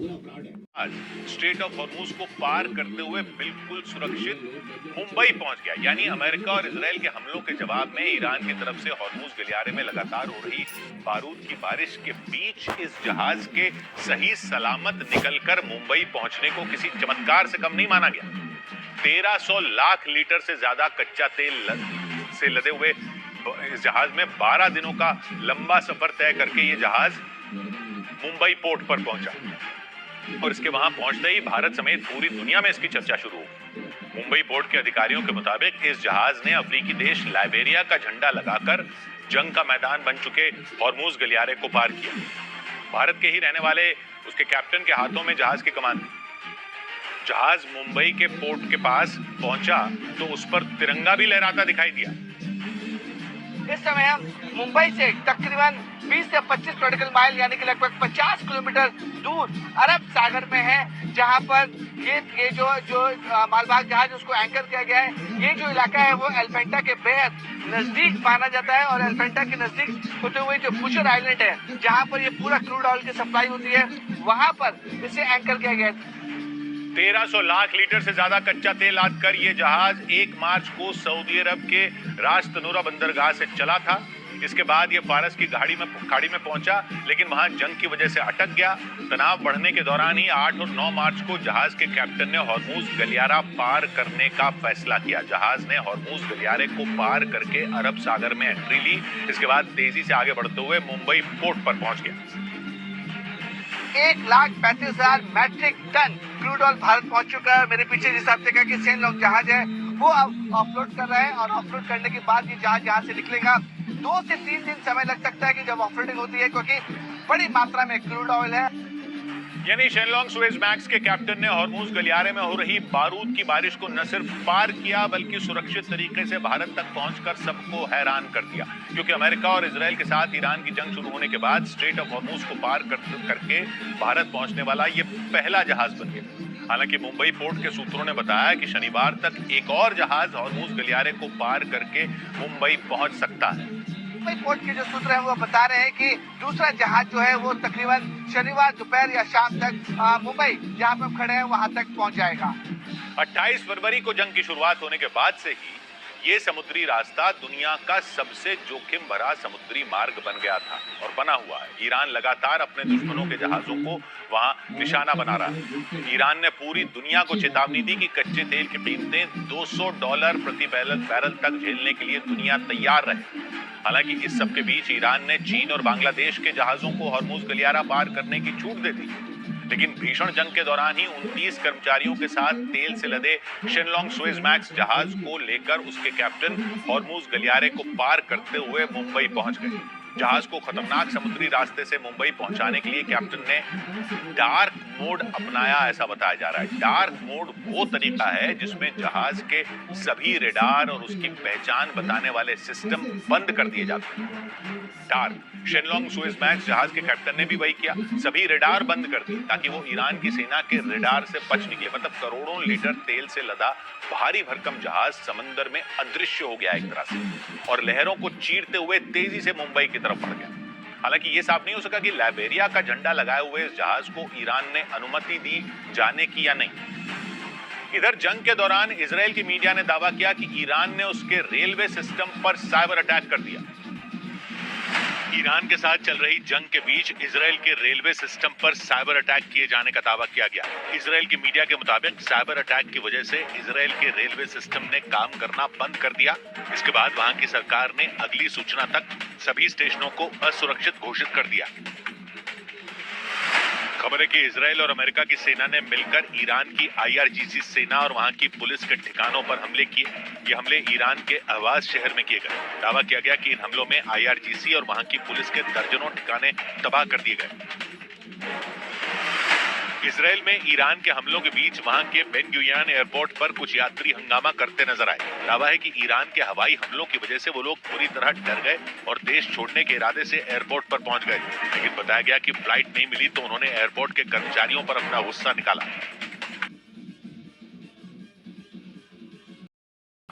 आज straight of Hormuz को पार करते हुए बिल्कुल सुरक्षित मुंबई पहुंच गया। यानी अमेरिका और इजराइल के हमलों के जवाब में ईरान की तरफ से हॉर्मूज गलियारे में लगातार हो रही बारूद की बारिश के बीच इस जहाज के सही सलामत निकलकर मुंबई पहुंचने को किसी चमत्कार से कम नहीं माना गया। 1300 लाख लीटर से ज्यादा कच्चा तेल से लदे हुए इस जहाज में 12 दिनों का लंबा सफर तय करके ये जहाज मुंबई पोर्ट पर पहुंचा और इसके वहां पहुंचते ही भारत समेत पूरी दुनिया में इसकी चर्चा शुरू हो। मुंबई पोर्ट के अधिकारियों के मुताबिक इस जहाज ने अफ्रीकी देश लाइबेरिया का झंडा लगाकर जंग का मैदान बन चुके हॉर्मूज गलियारे को पार किया। भारत के ही रहने वाले उसके कैप्टन के हाथों में जहाज की कमान थी। जहाज मुंबई के पोर्ट के पास पहुंचा तो उस पर तिरंगा भी लहराता दिखाई दिया। इस समय हम मुंबई से तकरीबन 20 से 25 नॉटिकल माइल यानी कि लगभग 50 किलोमीटर दूर अरब सागर में है, जहां पर ये जो मालवाहक जहाज उसको एंकर किया गया है। ये जो इलाका है वो एलिफेंटा के बेहद नजदीक माना जाता है और एलिफेंटा के नजदीक होते हुए जो बुशर आइलैंड है, जहां पर ये पूरा क्रूड ऑयल की सप्लाई होती है, वहां पर इसे एंकर किया गया है। 1300 लाख लीटर से ज्यादा कच्चा तेल लादकर ये जहाज 1 मार्च को सऊदी अरब के रास तनूरा बंदरगाह से चला था। इसके बाद ये फारस की खाड़ी में पहुंचा, लेकिन वहां जंग की वजह से अटक गया। तनाव बढ़ने के दौरान ही 8 और 9 मार्च को जहाज के कैप्टन ने हॉर्मूज गलियारा पार करने का फैसला किया। जहाज ने हॉर्मूज गलियारे को पार करके अरब सागर में एंट्री ली। इसके बाद तेजी से आगे बढ़ते हुए मुंबई पोर्ट पर पहुंच गया। 1,35,000 metric ton crude oil Bharat पहुंच चुका है। मेरे पीछे जिस हफ्ते का कि सेनलॉन्ग जहाज है वो अब ऑफलोड कर रहा है और ऑफलोड करने के बाद ये जहाज यहाँ से निकलेगा। 2 से 3 दिन समय लग सकता है कि जब ऑफलोडिंग होती है, क्योंकि बड़ी मात्रा में क्रूड ऑयल है। यानी शेनलॉन्ग सुएज़मैक्स के कैप्टन ने हॉर्मूज गलियारे में हो रही बारूद की बारिश को न सिर्फ पार किया बल्कि सुरक्षित तरीके से भारत तक पहुंचकर सबको हैरान कर दिया। क्योंकि अमेरिका और इजराइल के साथ ईरान की जंग शुरू होने के बाद स्ट्रेट ऑफ हॉर्मूज को पार करके भारत पहुंचने वाला ये पहला जहाज बन गया। हालांकि मुंबई पोर्ट के सूत्रों ने बताया कि शनिवार तक एक और जहाज हॉर्मूज गलियारे को पार करके मुंबई पहुंच सकता है। मुंबई पोर्ट के जो सूत्र हैं वो बता रहे हैं कि दूसरा जहाज जो है वो तकरीबन शनिवार दोपहर या शाम तक मुंबई जहां पर हम खड़े हैं वहां तक पहुंच जाएगा। 28 फरवरी को जंग की शुरुआत होने के बाद से ही ये समुद्री रास्ता दुनिया का सबसे जोखिम भरा समुद्री मार्ग बन गया था और बना हुआ है। ईरान लगातार अपने दुश्मनों के जहाजों को वहां निशाना बना रहा है। ईरान ने पूरी दुनिया को चेतावनी दी कि कच्चे तेल की कीमतें $200 प्रति बैरल तक झेलने के लिए दुनिया तैयार रहे। हालांकि इस सब के बीच ईरान ने चीन और बांग्लादेश के जहाजों को हॉर्मूज गलियारा पार करने की छूट दे दी। लेकिन भीषण जंग के दौरान ही 29 कर्मचारियों के साथ तेल से लदे शेनलॉन्ग सुएज़मैक्स जहाज को लेकर उसके कैप्टन हॉर्मूज गलियारे को पार करते हुए मुंबई पहुंच गए। जहाज को खतरनाक समुद्री रास्ते से मुंबई पहुंचाने के लिए कैप्टन ने डार्क मोड अपनाया, ऐसा बताया जा रहा है। डार्क मोड वो तरीका है जिसमें जहाज के सभी रेडार और उसकी पहचान बताने वाले सिस्टम बंद कर दिए जाते हैं। डार्क शेनलॉन्ग सुएज़मैक्स जहाज के कैप्टन ने भी वही किया, सभी रेडार बंद कर दिए ताकि वो ईरान की सेना के रेडार से बच निकले। मतलब करोड़ों लीटर तेल से लदा भारी भरकम जहाज समंदर में अदृश्य हो गया एक तरह से और लहरों को चीरते हुए तेजी से मुंबई की तरफ बढ़ गया। हालांकि ये साफ नहीं हो सका कि लाइबेरिया का झंडा लगाए हुए इस जहाज को ईरान ने अनुमति दी जाने की या नहीं। इधर जंग के दौरान इजराइल की मीडिया ने दावा किया कि ईरान ने उसके रेलवे सिस्टम पर साइबर अटैक कर दिया। ईरान के साथ चल रही जंग के बीच इजराइल के रेलवे सिस्टम पर साइबर अटैक किए जाने का दावा किया गया। इजराइल की मीडिया के मुताबिक साइबर अटैक की वजह से इजराइल के रेलवे सिस्टम ने काम करना बंद कर दिया। इसके बाद वहां की सरकार ने अगली सूचना तक सभी स्टेशनों को असुरक्षित घोषित कर दिया। खबर है कि इजराइल और अमेरिका की सेना ने मिलकर ईरान की IRGC सेना और वहां की पुलिस के ठिकानों पर हमले किए। ये हमले ईरान के अहवाज शहर में किए गए। दावा किया गया कि इन हमलों में IRGC और वहां की पुलिस के दर्जनों ठिकाने तबाह कर दिए गए। इजराइल में ईरान के हमलों के बीच वहां के बेन गुरियन एयरपोर्ट पर कुछ यात्री हंगामा करते नजर आए। दावा है कि ईरान के हवाई हमलों की वजह से वो लोग पूरी तरह डर गए और देश छोड़ने के इरादे से एयरपोर्ट पर पहुंच गए। लेकिन बताया गया कि फ्लाइट नहीं मिली तो उन्होंने एयरपोर्ट के कर्मचारियों पर अपना गुस्सा निकाला।